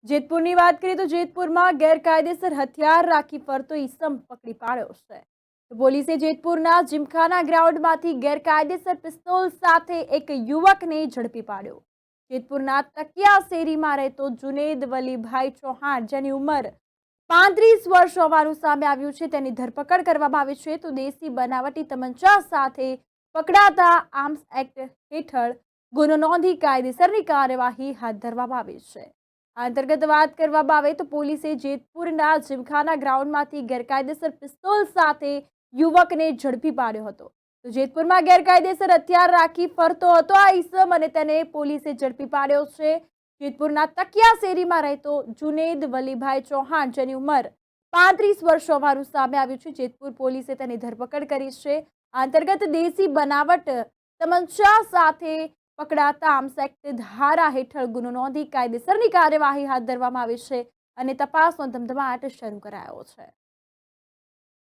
જેતપુરની વાત કરીએ તો જેતપુરમાં ગેરકાયદેસર હથિયાર રાખી ફરતો ઈસમ પકડી પાડ્યો છે. પોલીસે જેતપુરના જીમખાના ગ્રાઉન્ડમાંથી ગેરકાયદેસર પિસ્તોલ સાથે એક યુવકને ઝડપી પાડ્યો. જેતપુરના તકિયા શેરીમાં રહેતો જુનેદ વલીભાઈ ચૌહાણ, જેની ઉંમર 35 વર્ષ હોવાનું સામે આવ્યું છે, તેની ધરપકડ કરવામાં આવી છે. તો દેશી બનાવટી તમંચા સાથે પકડાતા આર્મ્સ એક્ટ હેઠળ ગુનો નોંધી કાયદેસરની કાર્યવાહી હાથ ધરવામાં આવી છે. આ અંતર્ગત વાત કરવામાં આવે તો પોલીસે જેતપુરના જીમખાના ગ્રાઉન્ડમાંથી ગેરકાયદેસર પિસ્તોલ સાથે યુવકને ઝડપી પાડ્યો હતો. તો જેતપુરમાં ગેરકાયદેસર હથિયાર રાખી ફરતો હતો આ ઈસમ અને તેને પોલીસે ઝડપી પાડ્યો છે. જેતપુરના તકિયા શેરીમાં રહેતો જુનેદ વલીભાઈ ચૌહાણ, જેની ઉંમર 35 વર્ષ હોવાનું સામે આવ્યું છે. જેતપુર પોલીસે તેની ધરપકડ કરી છે. આ અંતર્ગત દેશી બનાવટ તમંચા સાથે પકડાતા આર્મ્સ એક્ટ ધારા હેઠળ ગુનો નોંધી કાયદેસરની કાર્યવાહી હાથ ધરવામાં આવી છે અને તપાસનો ધમધમાટ શરૂ કરાયો છે.